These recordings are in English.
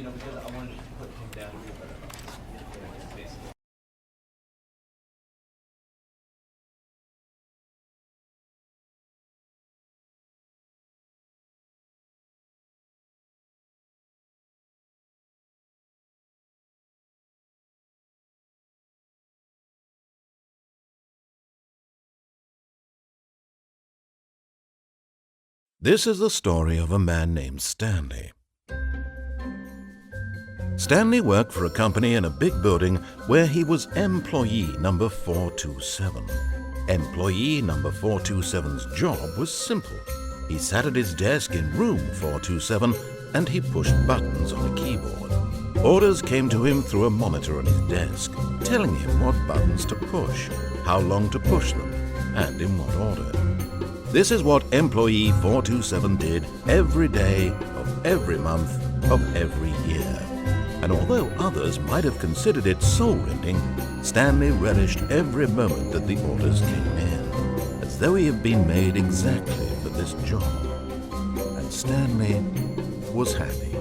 because I wanted to put him down here, but basically. This is the story of a man named Stanley. Stanley worked for a company in a big building where he was employee number 427. Employee number 427's job was simple. He sat at his desk in room 427 and he pushed buttons on a keyboard. Orders came to him through a monitor on his desk, telling him what buttons to push, how long to push them, and in what order. This is what employee 427 did every day of every month of every year. And although others might have considered it soul-rending, Stanley relished every moment that the orders came in, as though he had been made exactly for this job. And Stanley was happy.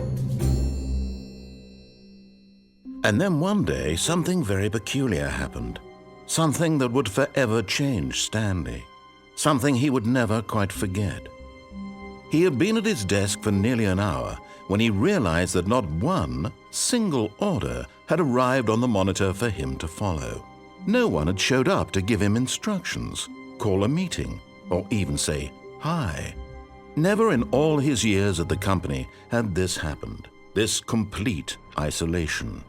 And then one day, something very peculiar happened. Something that would forever change Stanley. Something he would never quite forget. He had been at his desk for nearly an hour when he realized that not one single order had arrived on the monitor for him to follow. No one had showed up to give him instructions, call a meeting, or even say hi. Never in all his years at the company had this happened, this complete isolation.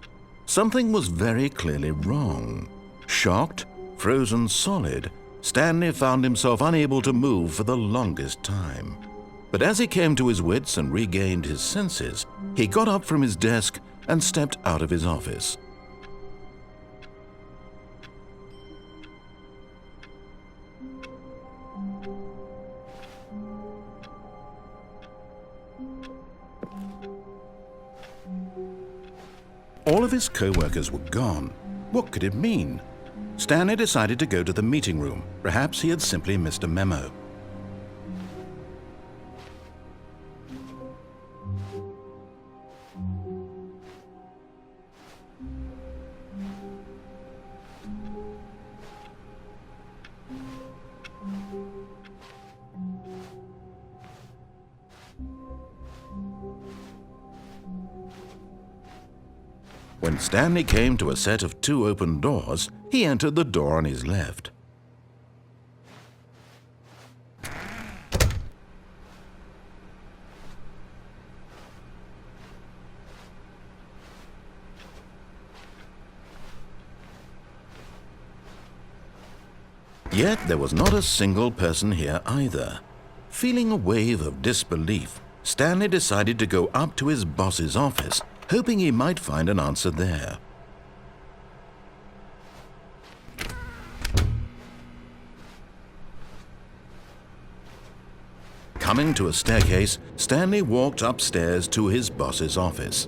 Something was very clearly wrong. Shocked, frozen solid, Stanley found himself unable to move for the longest time. But as he came to his wits and regained his senses, he got up from his desk and stepped out of his office. All of his co-workers were gone. What could it mean? Stanley decided to go to the meeting room. Perhaps he had simply missed a memo. When Stanley came to a set of 2 open doors, he entered the door on his left. Yet there was not a single person here either. Feeling a wave of disbelief, Stanley decided to go up to his boss's office, hoping he might find an answer there. Coming to a staircase, Stanley walked upstairs to his boss's office.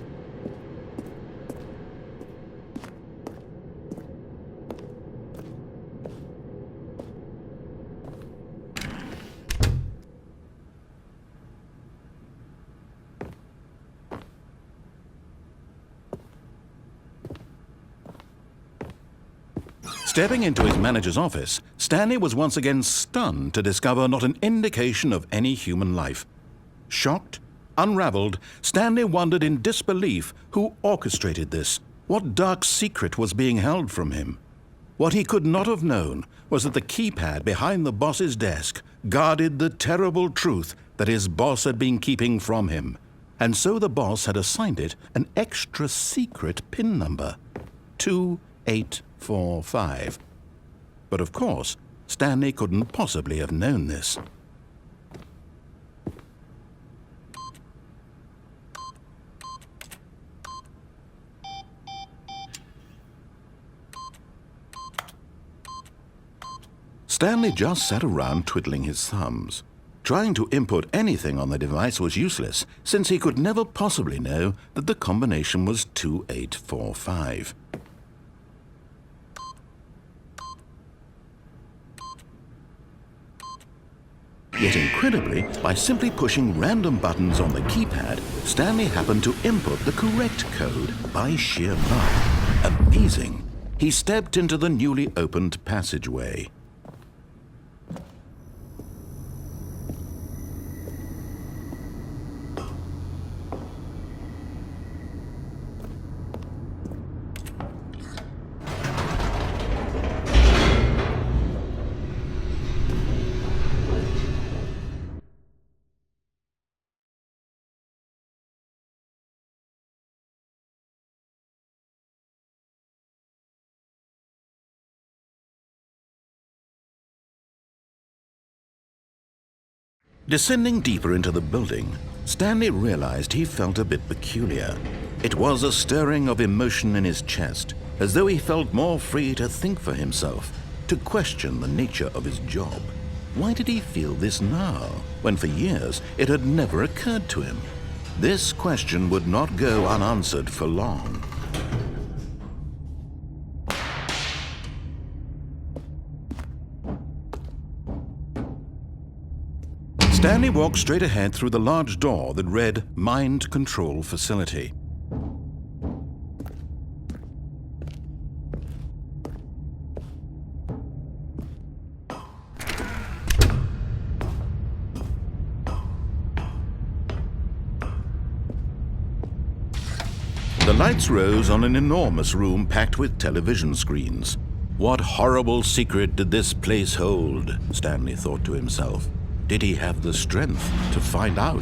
Stepping into his manager's office, Stanley was once again stunned to discover not an indication of any human life. Shocked, unraveled, Stanley wondered in disbelief who orchestrated this. What dark secret was being held from him? What he could not have known was that the keypad behind the boss's desk guarded the terrible truth that his boss had been keeping from him. And so the boss had assigned it an extra secret PIN number, 2845. But of course, Stanley couldn't possibly have known this. Stanley just sat around twiddling his thumbs. Trying to input anything on the device was useless, since he could never possibly know that the combination was 2845. Yet incredibly, by simply pushing random buttons on the keypad, Stanley happened to input the correct code by sheer luck. Amazing! He stepped into the newly opened passageway. Descending deeper into the building, Stanley realized he felt a bit peculiar. It was a stirring of emotion in his chest, as though he felt more free to think for himself, to question the nature of his job. Why did he feel this now, when for years it had never occurred to him? This question would not go unanswered for long. Stanley walked straight ahead through the large door that read Mind Control Facility. The lights rose on an enormous room packed with television screens. What horrible secret did this place hold? Stanley thought to himself. Did he have the strength to find out?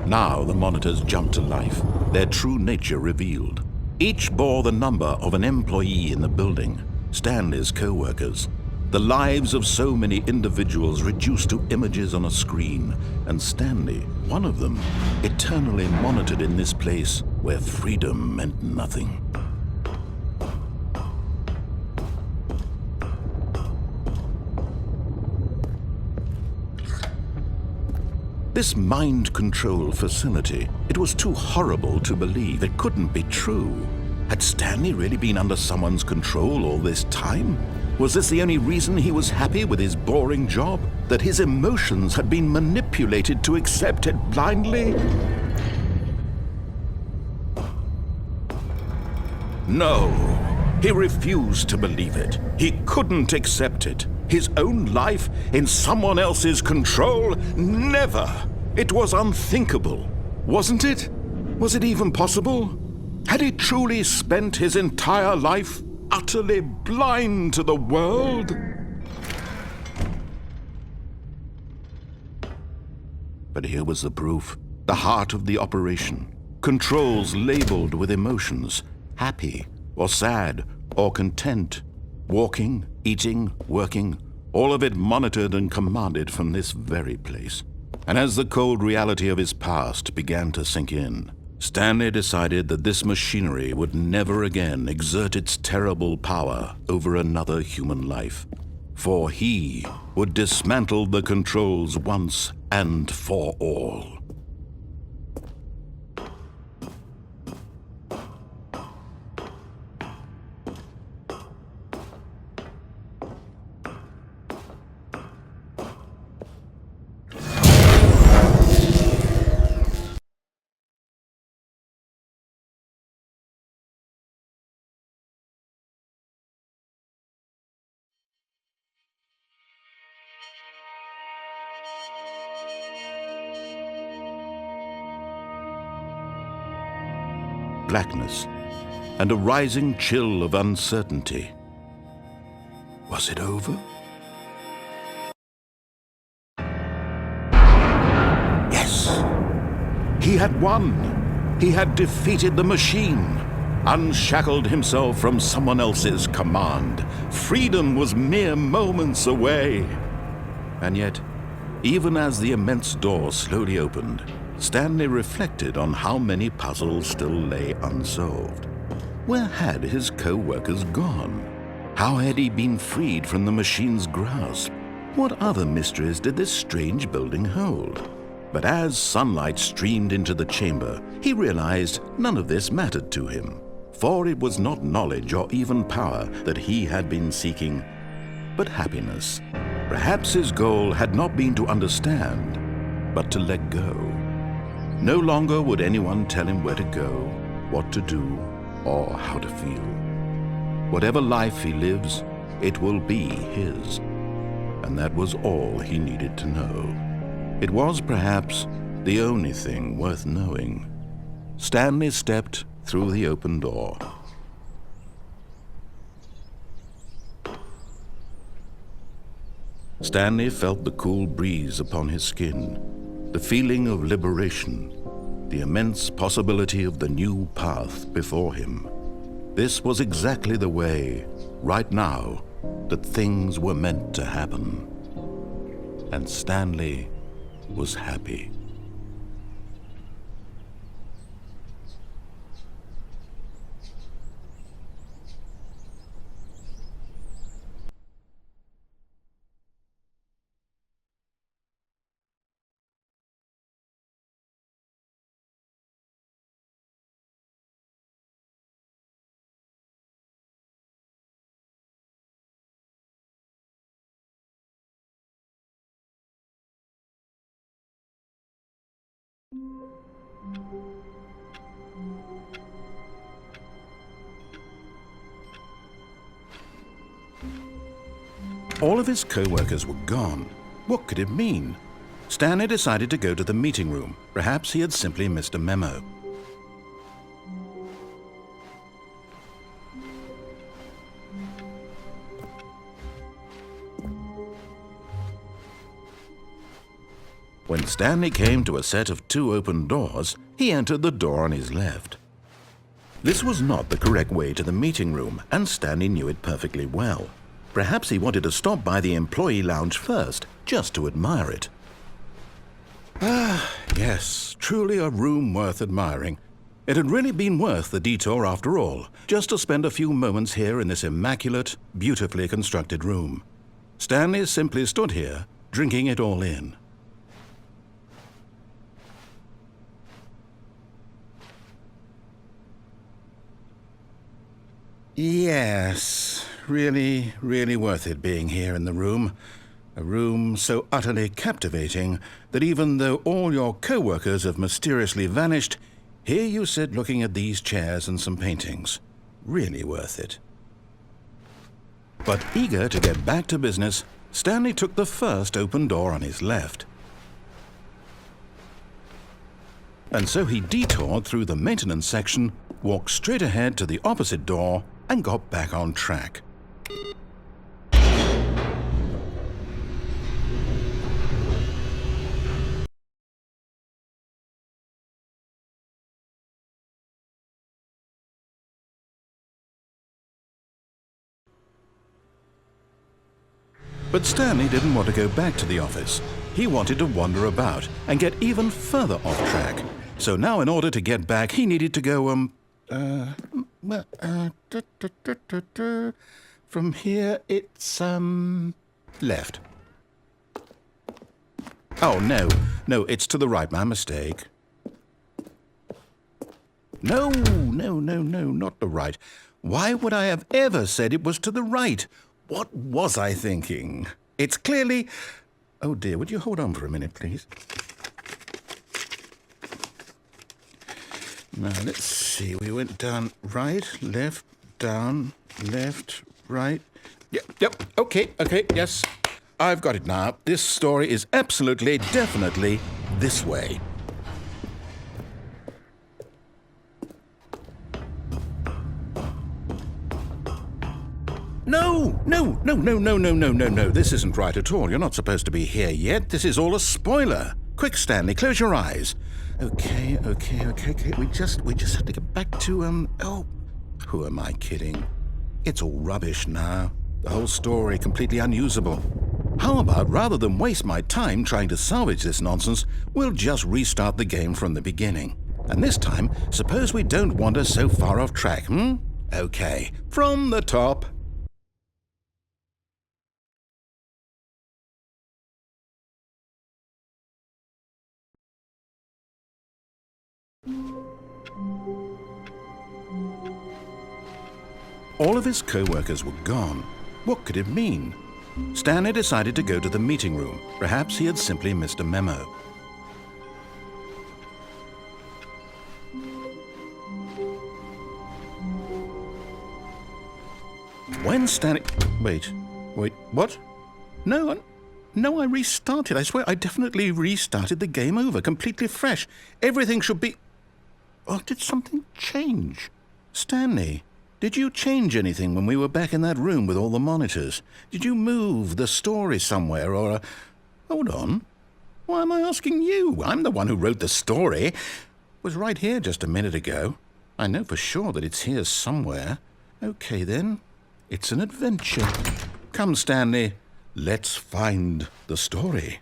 Now the monitors jumped to life, their true nature revealed. Each bore the number of an employee in the building, Stanley's co-workers. The lives of so many individuals reduced to images on a screen, and Stanley, one of them, eternally monitored in this place where freedom meant nothing. This mind control facility, it was too horrible to believe. It couldn't be true. Had Stanley really been under someone's control all this time? Was this the only reason he was happy with his boring job? That his emotions had been manipulated to accept it blindly? No, he refused to believe it. He couldn't accept it. His own life in someone else's control? Never! It was unthinkable, wasn't it? Was it even possible? Had he truly spent his entire life utterly blind to the world? But here was the proof, the heart of the operation. Controls labeled with emotions, happy or sad or content, walking, eating, working, all of it monitored and commanded from this very place. And as the cold reality of his past began to sink in, Stanley decided that this machinery would never again exert its terrible power over another human life, for he would dismantle the controls once and for all. Blackness, and a rising chill of uncertainty. Was it over? Yes! He had won! He had defeated the machine, unshackled himself from someone else's command. Freedom was mere moments away. And yet, even as the immense door slowly opened, Stanley reflected on how many puzzles still lay unsolved. Where had his co-workers gone? How had he been freed from the machine's grasp? What other mysteries did this strange building hold? But as sunlight streamed into the chamber, he realized none of this mattered to him, for it was not knowledge or even power that he had been seeking, but happiness. Perhaps his goal had not been to understand, but to let go. No longer would anyone tell him where to go, what to do, or how to feel. Whatever life he lives, it will be his. And that was all he needed to know. It was perhaps the only thing worth knowing. Stanley stepped through the open door. Stanley felt the cool breeze upon his skin, the feeling of liberation, the immense possibility of the new path before him. This was exactly the way, right now, that things were meant to happen. And Stanley was happy. All of his co-workers were gone. What could it mean? Stanley decided to go to the meeting room. Perhaps he had simply missed a memo. When Stanley came to a set of 2 open doors, he entered the door on his left. This was not the correct way to the meeting room, and Stanley knew it perfectly well. Perhaps he wanted to stop by the employee lounge first, just to admire it. Ah, yes, truly a room worth admiring. It had really been worth the detour after all, just to spend a few moments here in this immaculate, beautifully constructed room. Stanley simply stood here, drinking it all in. Yes, really, really worth it being here in the room. A room so utterly captivating that even though all your co-workers have mysteriously vanished, here you sit looking at these chairs and some paintings. Really worth it. But eager to get back to business, Stanley took the first open door on his left. And so he detoured through the maintenance section, walked straight ahead to the opposite door, and got back on track. But Stanley didn't want to go back to the office. He wanted to wander about and get even further off track. So now in order to get back, he needed to go, from here, it's, left. Oh, no, it's to the right, my mistake. No, not the right. Why would I have ever said it was to the right? What was I thinking? It's clearly... Oh dear, would you hold on for a minute, please? Now, let's see. We went down right, left, down, left, right. Yep, okay, yes. I've got it now. This story is absolutely, definitely this way. No. This isn't right at all. You're not supposed to be here yet. This is all a spoiler. Quick, Stanley, close your eyes. Okay. We just have to get back to, oh, who am I kidding? It's all rubbish now. The whole story completely unusable. How about, rather than waste my time trying to salvage this nonsense, we'll just restart the game from the beginning. And this time, suppose we don't wander so far off track, Okay, from the top. All of his co-workers were gone. What could it mean? Stanley decided to go to the meeting room. Perhaps he had simply missed a memo. When Stanley... Wait, what? No, I restarted. I swear I definitely restarted the game over, completely fresh. Everything should be... Oh, did something change? Stanley, did you change anything when we were back in that room with all the monitors? Did you move the story somewhere or... Hold on. Why am I asking you? I'm the one who wrote the story. It was right here just a minute ago. I know for sure that it's here somewhere. Okay, then. It's an adventure. Come, Stanley. Let's find the story.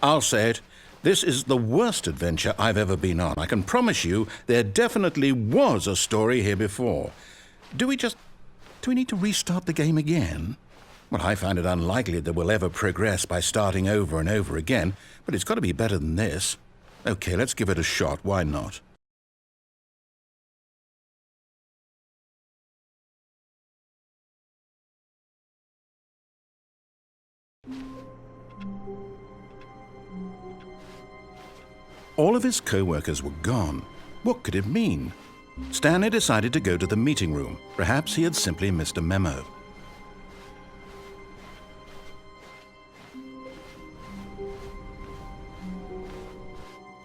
I'll say it. This is the worst adventure I've ever been on. I can promise you there definitely was a story here before. Do we need to restart the game again? Well, I find it unlikely that we'll ever progress by starting over and over again, but it's got to be better than this. Okay, let's give it a shot. Why not? All of his co-workers were gone. What could it mean? Stanley decided to go to the meeting room. Perhaps he had simply missed a memo.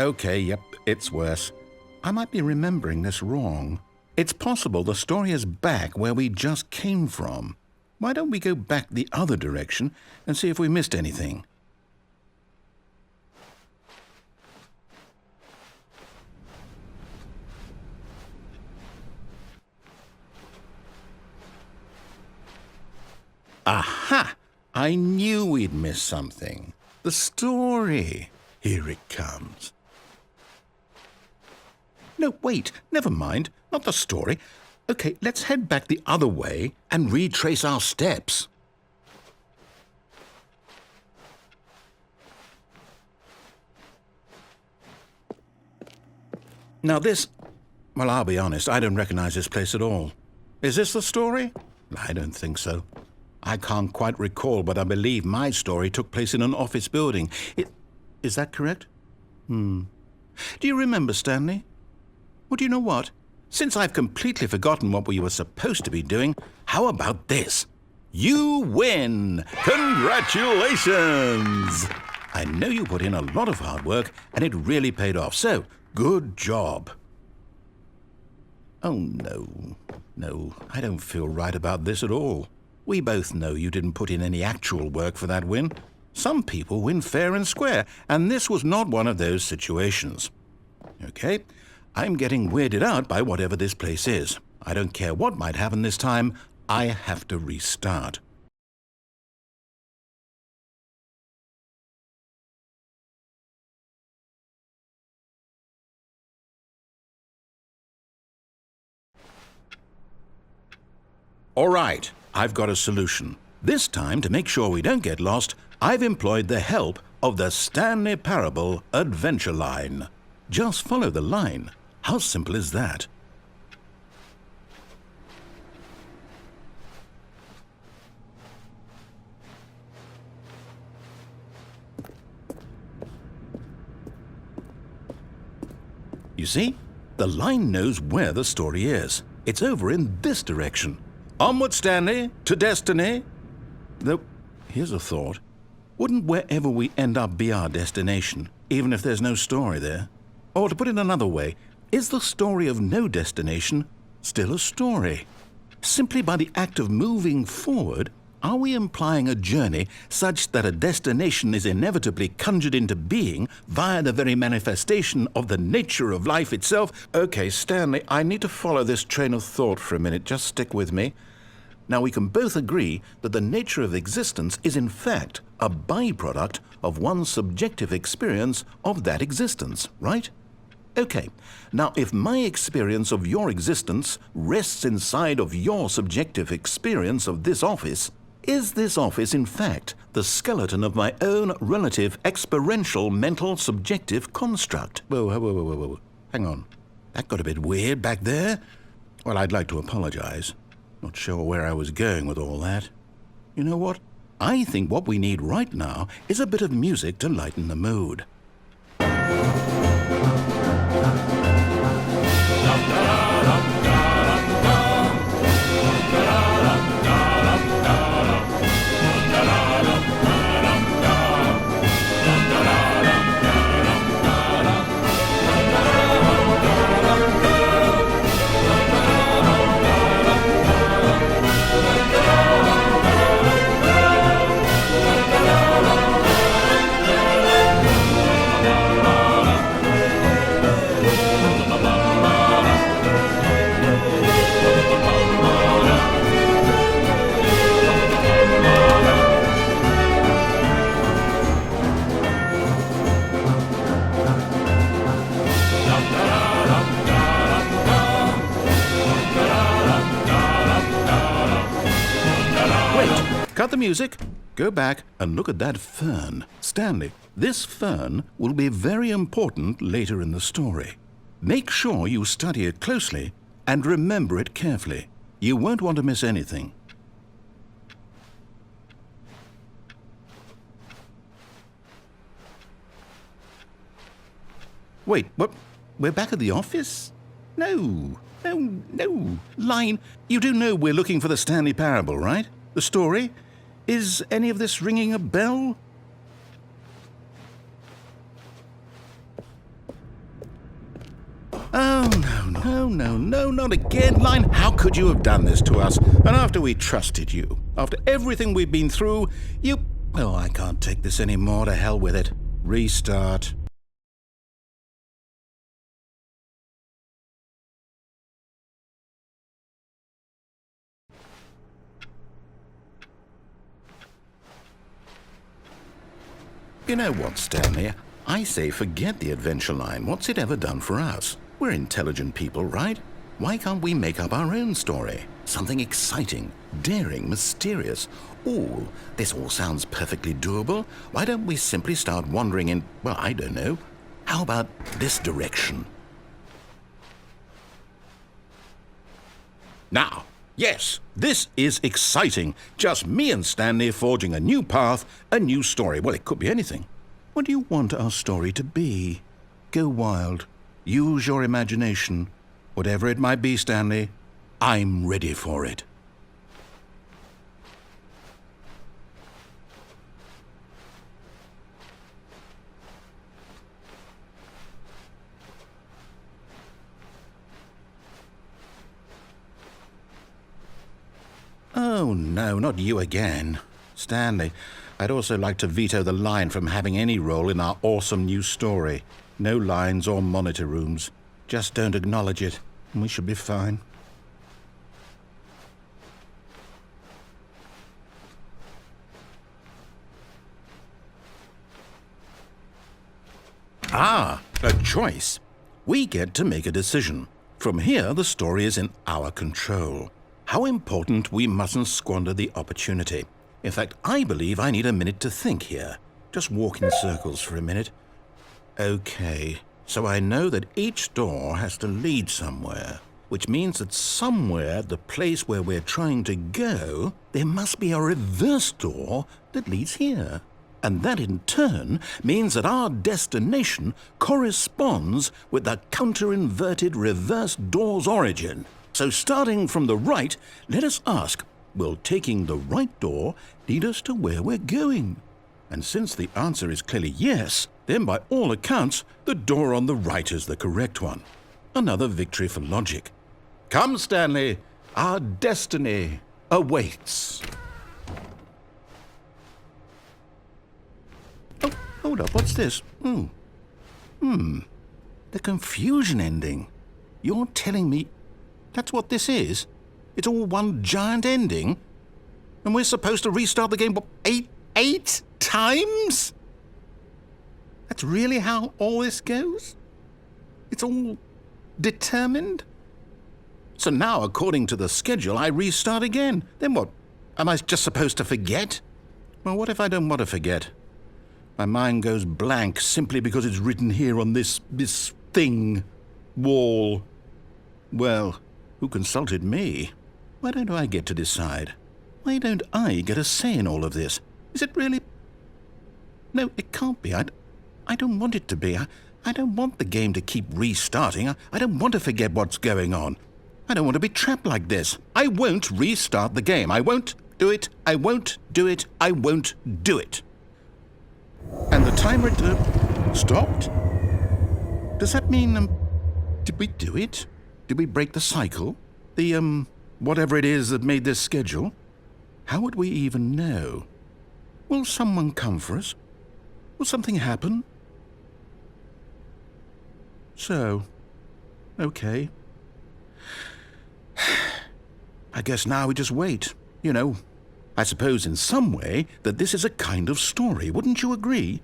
Okay, yep, it's worse. I might be remembering this wrong. It's possible the story is back where we just came from. Why don't we go back the other direction and see if we missed anything? Aha! I knew we'd miss something. The story. Here it comes. No, wait, never mind. Not the story. Okay, let's head back the other way and retrace our steps. Now this... Well, I'll be honest, I don't recognize this place at all. Is this the story? I don't think so. I can't quite recall, but I believe my story took place in an office building. Is that correct? Do you remember, Stanley? Well, do you know what? Since I've completely forgotten what we were supposed to be doing, how about this? You win! Congratulations! I know you put in a lot of hard work, and it really paid off, so good job. Oh, no, I don't feel right about this at all. We both know you didn't put in any actual work for that win. Some people win fair and square, and this was not one of those situations. Okay, I'm getting weirded out by whatever this place is. I don't care what might happen this time. I have to restart. All right, I've got a solution. This time, to make sure we don't get lost, I've employed the help of the Stanley Parable Adventure Line. Just follow the line. How simple is that? You see? The line knows where the story is. It's over in this direction. Onward, Stanley, to destiny. Though, here's a thought. Wouldn't wherever we end up be our destination, even if there's no story there? Or to put it another way, is the story of no destination still a story? Simply by the act of moving forward, Are we implying a journey such that a destination is inevitably conjured into being via the very manifestation of the nature of life itself? Okay, Stanley, I need to follow this train of thought for a minute. Just stick with me. Now, we can both agree that the nature of existence is in fact a byproduct of one's subjective experience of that existence, right? Okay, now if my experience of your existence rests inside of your subjective experience of this office, is this office in fact the skeleton of my own relative experiential mental subjective construct? Whoa. Hang on. That got a bit weird back there. Well, I'd like to apologize. Not sure where I was going with all that. You know what? I think what we need right now is a bit of music to lighten the mood. Cut the music, go back and look at that fern. Stanley, this fern will be very important later in the story. Make sure you study it closely and remember it carefully. You won't want to miss anything. Wait, what? We're back at the office? No. Line, you do know we're looking for the Stanley Parable, right? The story? Is any of this ringing a bell? Oh, no, not again, Line. How could you have done this to us? And after we trusted you, after everything we've been through, you... Oh, I can't take this anymore. To hell with it. Restart. You know what, Stanley? I say forget the adventure line. What's it ever done for us? We're intelligent people, right? Why can't we make up our own story? Something exciting, daring, mysterious. Ooh, this all sounds perfectly doable. Why don't we simply start wandering in, well, I don't know. How about this direction? Now, yes, this is exciting. Just me and Stanley forging a new path, a new story. Well, it could be anything. What do you want our story to be? Go wild. Use your imagination. Whatever it might be, Stanley, I'm ready for it. Oh, no, not you again. Stanley, I'd also like to veto the line from having any role in our awesome new story. No lines or monitor rooms. Just don't acknowledge it, and we should be fine. Ah, a choice. We get to make a decision. From here, the story is in our control. How important we mustn't squander the opportunity. In fact, I believe I need a minute to think here. Just walk in circles for a minute. Okay, so I know that each door has to lead somewhere, which means that somewhere, the place where we're trying to go, there must be a reverse door that leads here. And that in turn means that our destination corresponds with the counter-inverted reverse door's origin. So starting from the right, let us ask, will taking the right door lead us to where we're going? And since the answer is clearly yes, then by all accounts, the door on the right is the correct one. Another victory for logic. Come, Stanley, our destiny awaits. hold up, what's this? The confusion ending. You're telling me that's what this is? It's all one giant ending? And we're supposed to restart the game, what, eight times? That's really how all this goes? It's all determined? So now, according to the schedule, I restart again. Then what? Am I just supposed to forget? Well, what if I don't want to forget? My mind goes blank simply because it's written here on this thing, wall. Well, who consulted me? Why don't I get to decide? Why don't I get a say in all of this? Is it really? No, it can't be. I don't want it to be. I don't want the game to keep restarting. I don't want to forget what's going on. I don't want to be trapped like this. I won't restart the game. I won't do it. I won't do it. I won't do it. And the timer stopped? Does that mean, did we do it? Did we break the cycle? The, whatever it is that made this schedule? How would we even know? Will someone come for us? Will something happen? So, okay. I guess now we just wait. You know, I suppose in some way that this is a kind of story, wouldn't you agree?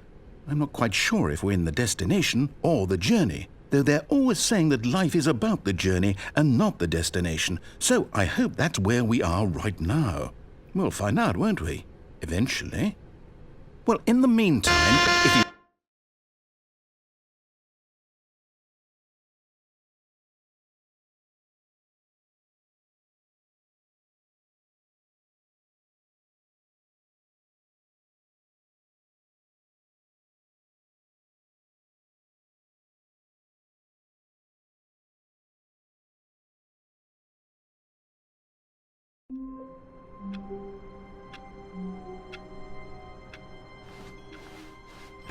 I'm not quite sure if we're in the destination or the journey, though they're always saying that life is about the journey and not the destination, so I hope that's where we are right now. We'll find out, won't we? Eventually. Well, in the meantime, if you...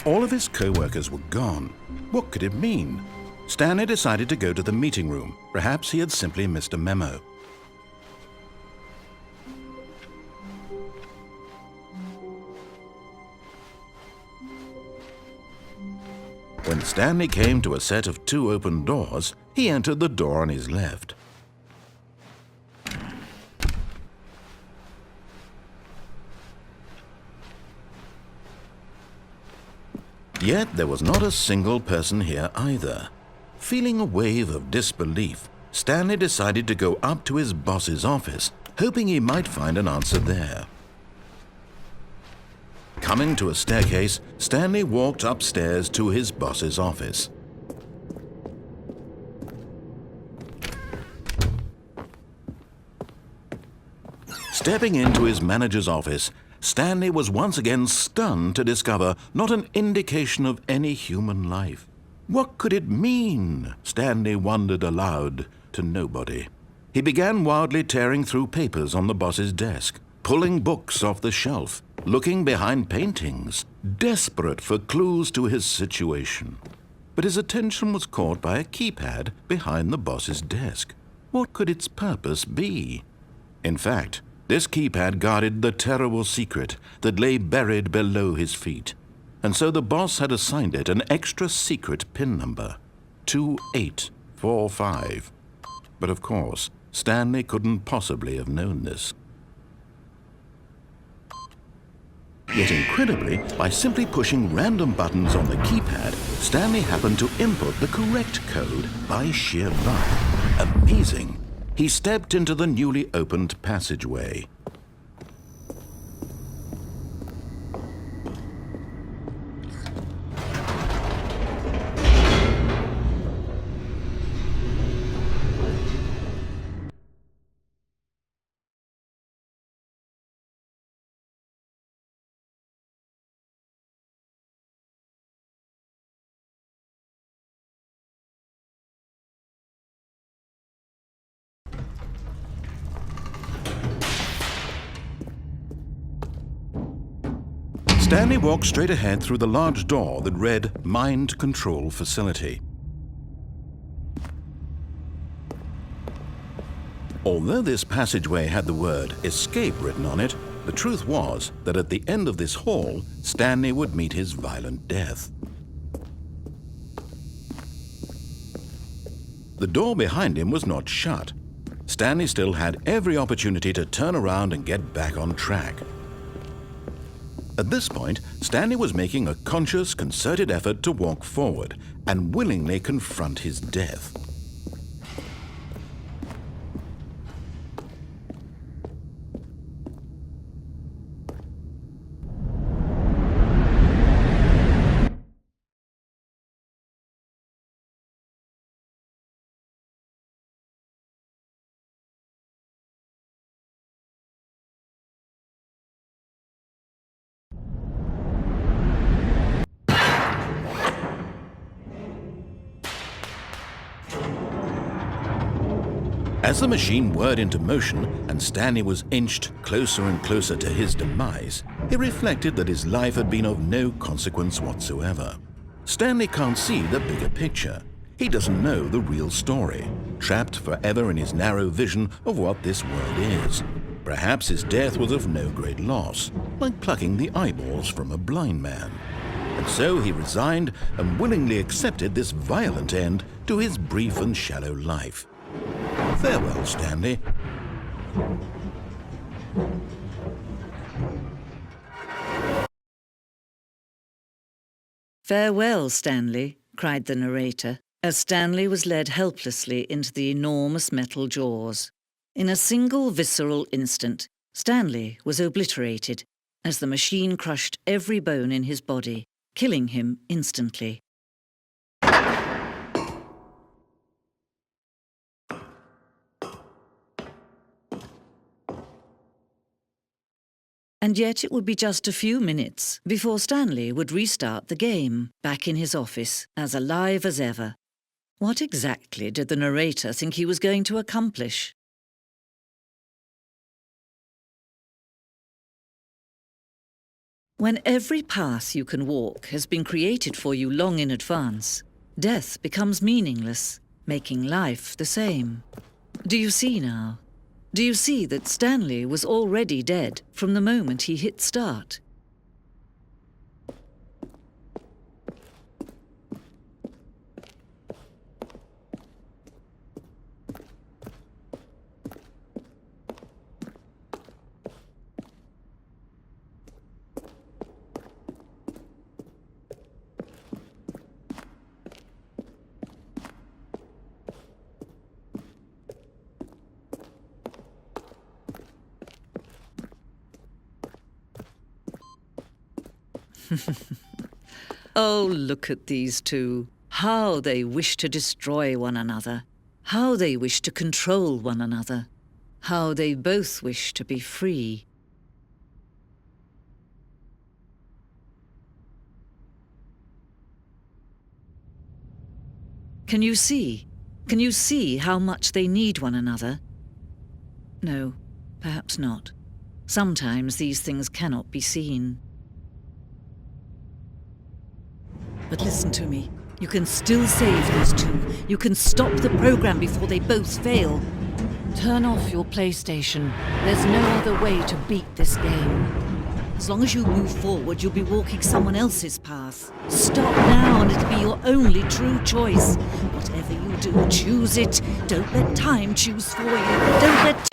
All of his co-workers were gone. What could it mean? Stanley decided to go to the meeting room. Perhaps he had simply missed a memo. When Stanley came to a set of 2 open doors, he entered the door on his left. Yet there was not a single person here either. Feeling a wave of disbelief, Stanley decided to go up to his boss's office, hoping he might find an answer there. Coming to a staircase, Stanley walked upstairs to his boss's office. Stepping into his manager's office, Stanley was once again stunned to discover not an indication of any human life. What could it mean? Stanley wondered aloud to nobody. He began wildly tearing through papers on the boss's desk, pulling books off the shelf, looking behind paintings, desperate for clues to his situation. But his attention was caught by a keypad behind the boss's desk. What could its purpose be? In fact, this keypad guarded the terrible secret that lay buried below his feet, and so the boss had assigned it an extra secret PIN number, 2845. But of course, Stanley couldn't possibly have known this. Yet incredibly, by simply pushing random buttons on the keypad, Stanley happened to input the correct code by sheer luck. Amazing! He stepped into the newly opened passageway. Stanley walked straight ahead through the large door that read Mind Control Facility. Although this passageway had the word escape written on it, The truth was that at the end of this hall, Stanley would meet his violent death. The door behind him was not shut. Stanley still had every opportunity to turn around and get back on track. At this point, Stanley was making a conscious, concerted effort to walk forward and willingly confront his death. As the machine whirred into motion and Stanley was inched closer and closer to his demise, he reflected that his life had been of no consequence whatsoever. Stanley can't see the bigger picture. He doesn't know the real story, trapped forever in his narrow vision of what this world is. Perhaps his death was of no great loss, like plucking the eyeballs from a blind man. And so he resigned and willingly accepted this violent end to his brief and shallow life. Farewell, Stanley. "Farewell, Stanley," cried the narrator, as Stanley was led helplessly into the enormous metal jaws. In a single visceral instant, Stanley was obliterated as the machine crushed every bone in his body, killing him instantly. And yet it would be just a few minutes before Stanley would restart the game, back in his office, as alive as ever. What exactly did the narrator think he was going to accomplish? When every path you can walk has been created for you long in advance, death becomes meaningless, making life the same. Do you see now? Do you see that Stanley was already dead from the moment he hit start? Oh, look at these two. How they wish to destroy one another. How they wish to control one another. How they both wish to be free. Can you see? Can you see how much they need one another? No, perhaps not. Sometimes these things cannot be seen. But listen to me. You can still save these two. You can stop the program before they both fail. Turn off your PlayStation. There's no other way to beat this game. As long as you move forward, you'll be walking someone else's path. Stop now and it'll be your only true choice. Whatever you do, choose it. Don't let time choose for you. Don't let...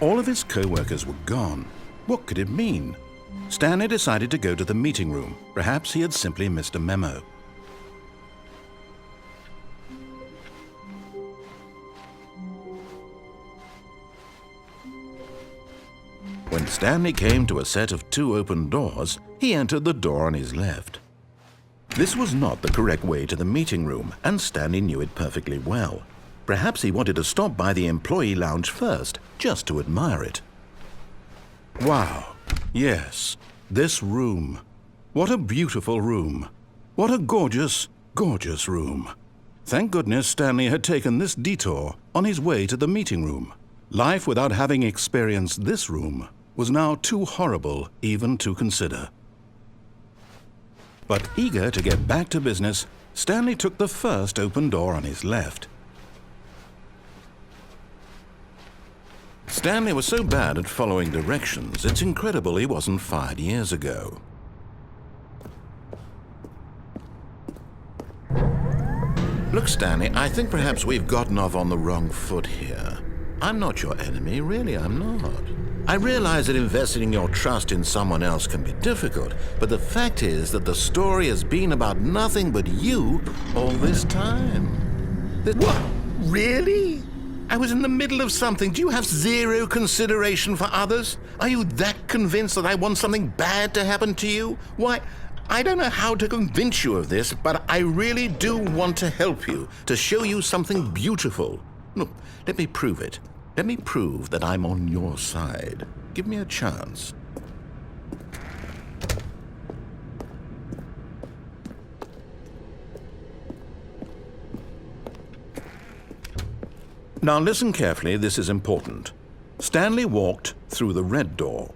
All of his co-workers were gone. What could it mean? Stanley decided to go to the meeting room. Perhaps he had simply missed a memo. When Stanley came to a set of two open doors, he entered the door on his left. This was not the correct way to the meeting room, and Stanley knew it perfectly well. Perhaps he wanted to stop by the employee lounge first, just to admire it. Wow, yes, this room. What a beautiful room. What a gorgeous, gorgeous room. Thank goodness Stanley had taken this detour on his way to the meeting room. Life without having experienced this room was now too horrible even to consider. But eager to get back to business, Stanley took the first open door on his left. Stanley was so bad at following directions, it's incredible he wasn't fired years ago. Look, Stanley, I think perhaps we've gotten off on the wrong foot here. I'm not your enemy, really, I'm not. I realize that investing your trust in someone else can be difficult, but the fact is that the story has been about nothing but you all this time. What? Really? I was in the middle of something. Do you have zero consideration for others? Are you that convinced that I want something bad to happen to you? Why, I don't know how to convince you of this, but I really do want to help you, to show you something beautiful. Look, let me prove it. Let me prove that I'm on your side. Give me a chance. Now listen carefully, this is important. Stanley walked through the red door.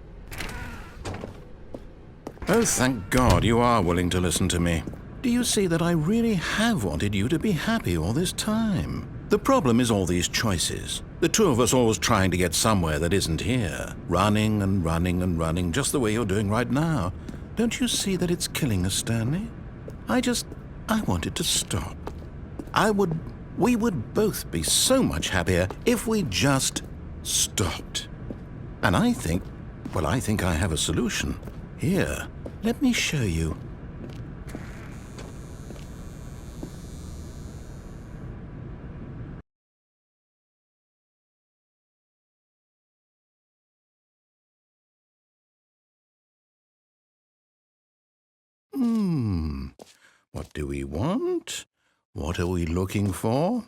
Oh, thank God you are willing to listen to me. Do you see that I really have wanted you to be happy all this time? The problem is all these choices. The two of us always trying to get somewhere that isn't here. Running and running and running, just the way you're doing right now. Don't you see that it's killing us, Stanley? I wanted to stop. We would both be so much happier if we just stopped. And I think I have a solution. Here, let me show you. What do we want? What are we looking for?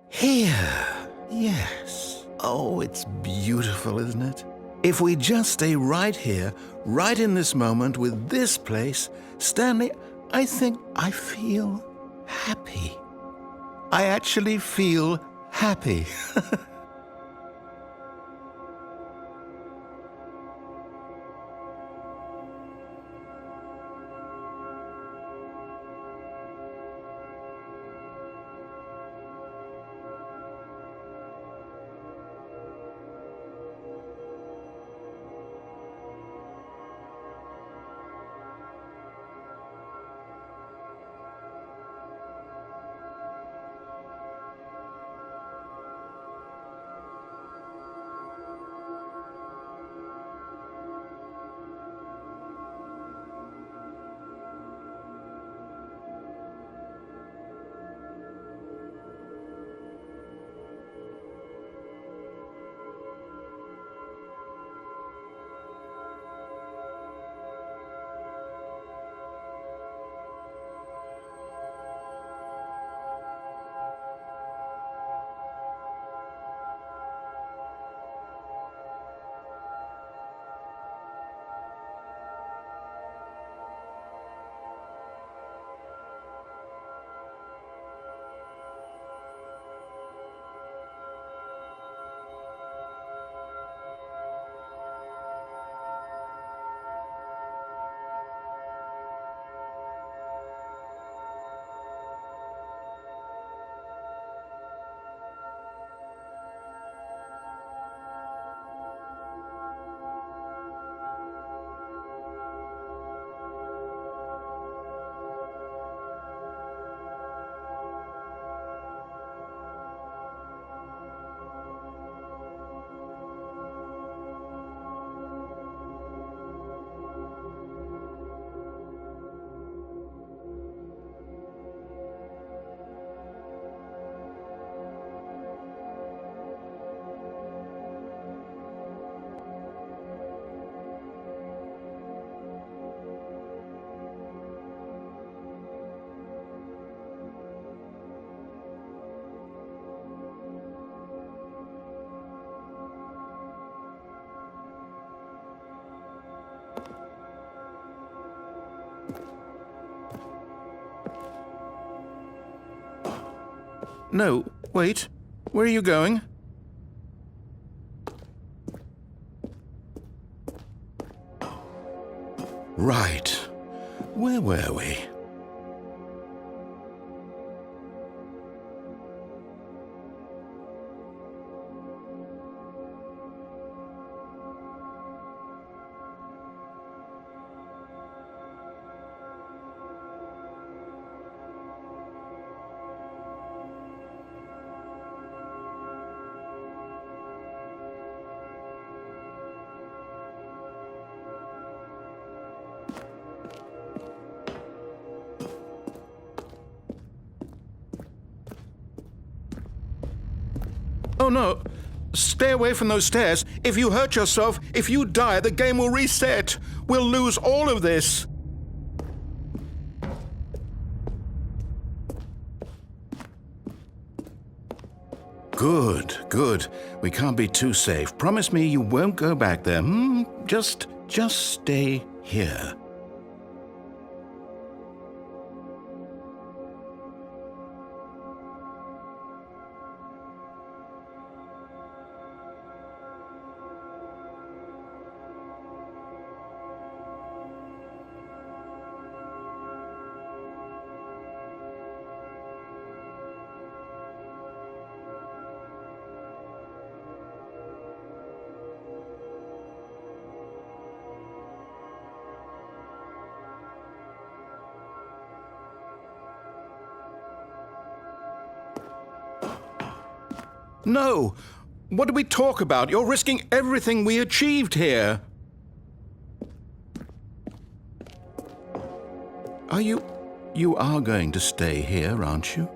Here. Yes. Oh, it's beautiful, isn't it? If we just stay right here, right in this moment with this place, Stanley, I think I feel happy. I actually feel happy. No, wait. Where are you going? Right. Where were we? Oh no! Stay away from those stairs. If you hurt yourself, if you die, the game will reset. We'll lose all of this. Good, good. We can't be too safe. Promise me you won't go back there, hmm? Just stay here. No! What did we talk about? You're risking everything we achieved here. You are going to stay here, aren't you?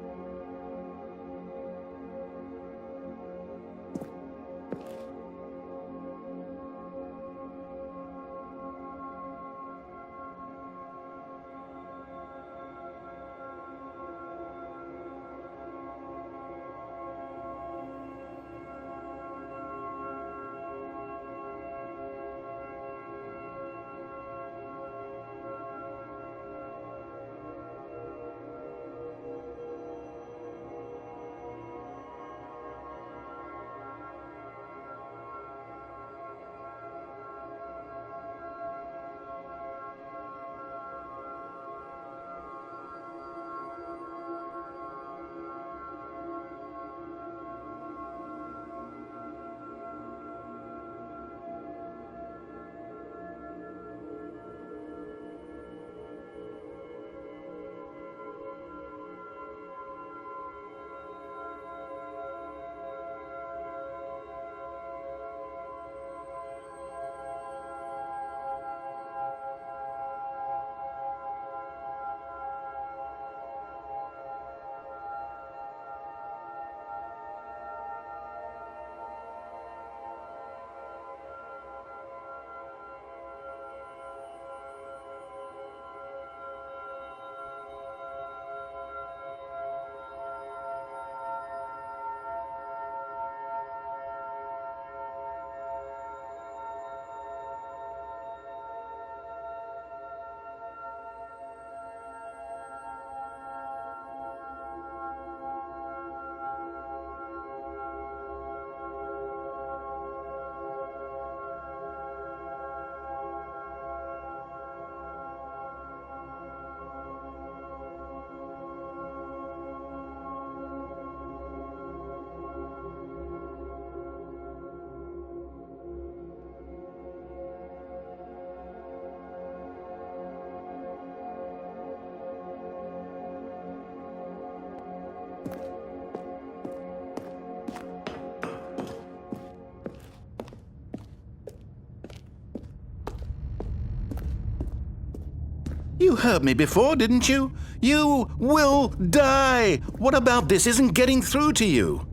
You heard me before, didn't you? You will die! What about this isn't getting through to you?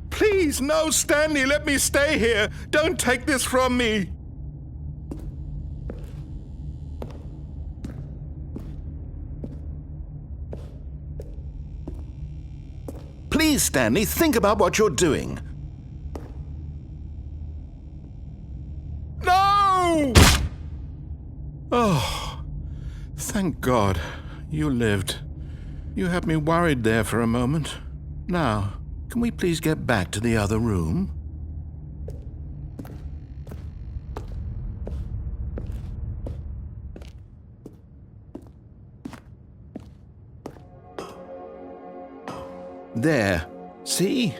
Please, no, Stanley, let me stay here. Don't take this from me. Please, Stanley, think about what you're doing. Oh, thank God. You lived. You had me worried there for a moment. Now, can we please get back to the other room? There. See?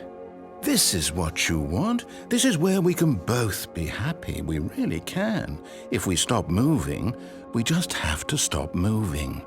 This is what you want. This is where we can both be happy. We really can. If we stop moving, we just have to stop moving.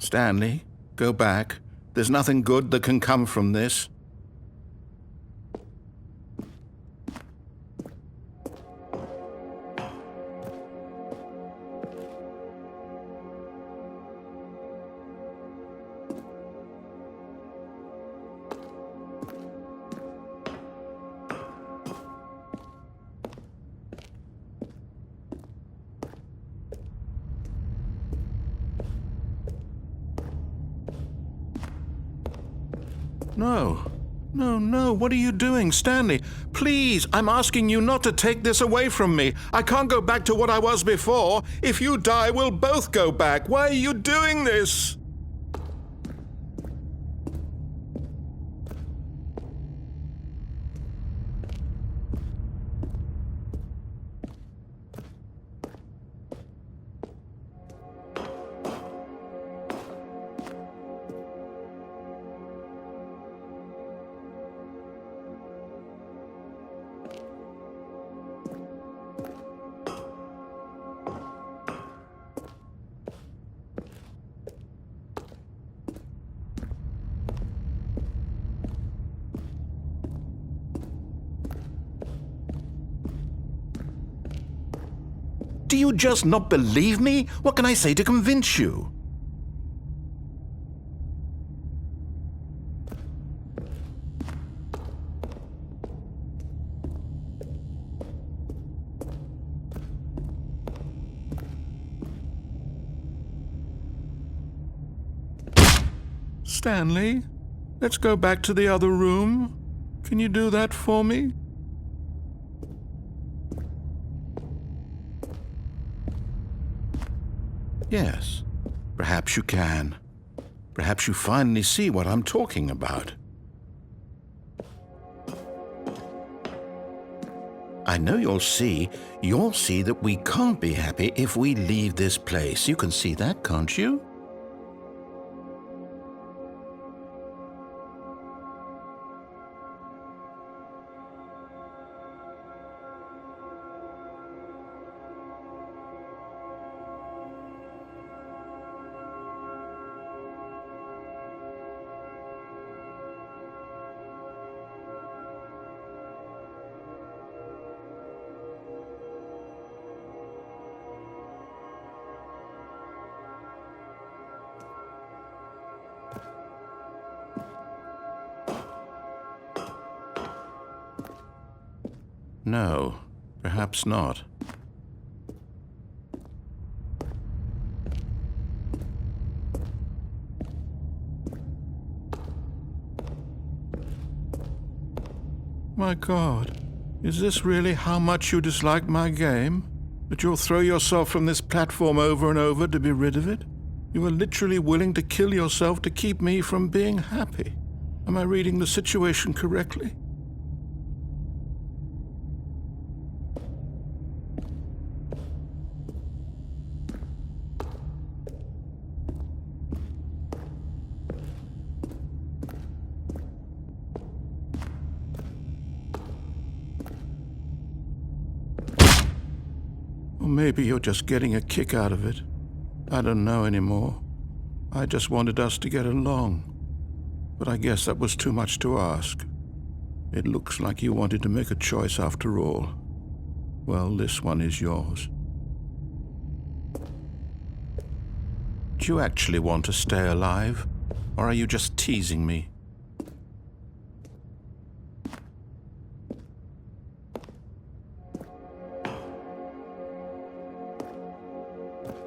Stanley, go back. There's nothing good that can come from this. No, what are you doing, Stanley? Please, I'm asking you not to take this away from me. I can't go back to what I was before. If you die, we'll both go back. Why are you doing this? Do you just not believe me? What can I say to convince you? Stanley, let's go back to the other room. Can you do that for me? Yes, perhaps you can. Perhaps you finally see what I'm talking about. I know you'll see that we can't be happy if we leave this place. You can see that, can't you? No, perhaps not. My God, is this really how much you dislike my game? That you'll throw yourself from this platform over and over to be rid of it? You are literally willing to kill yourself to keep me from being happy. Am I reading the situation correctly? maybe you're just getting a kick out of it. I don't know anymore. I just wanted us to get along. But I guess that was too much to ask. It looks like you wanted to make a choice after all. Well, this one is yours. Do you actually want to stay alive? Or are you just teasing me?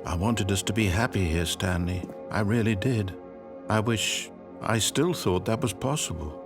I wanted us to be happy here, Stanley. I really did. I still thought that was possible.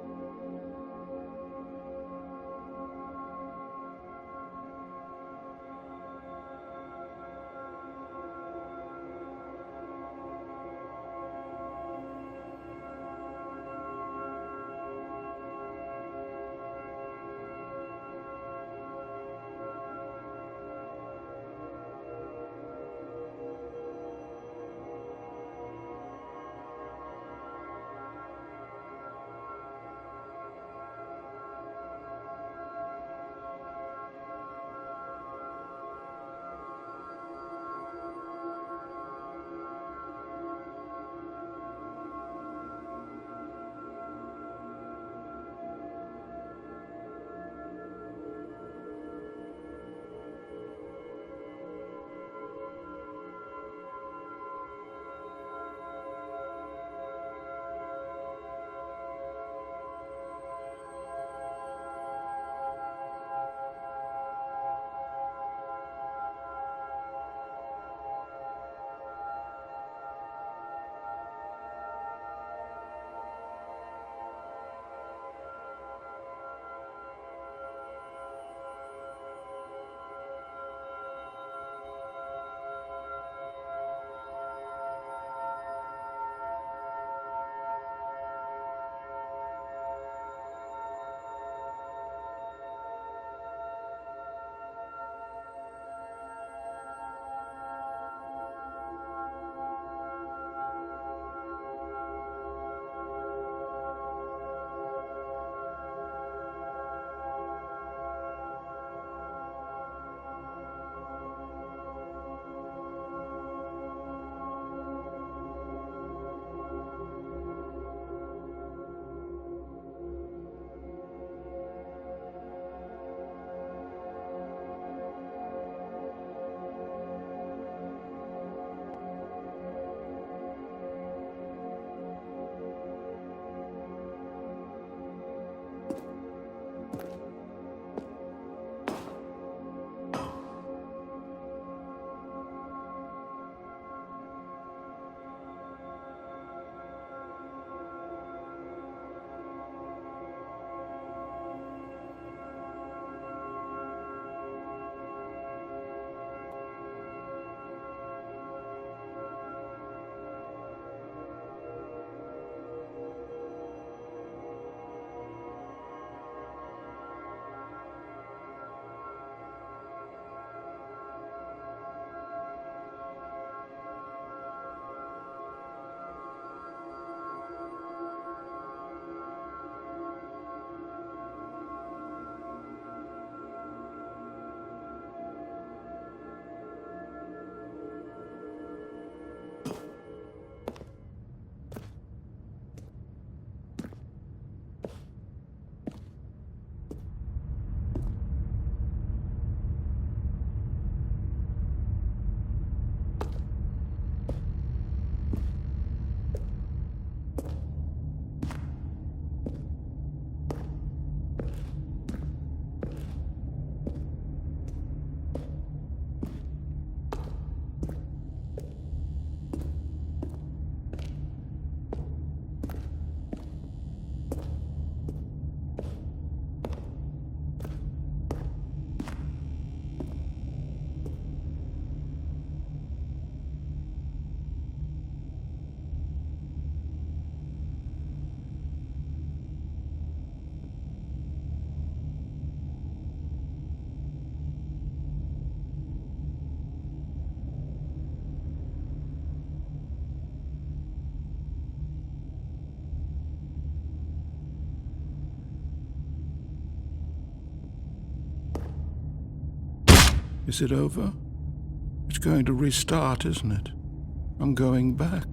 Is it over? It's going to restart, isn't it? I'm going back.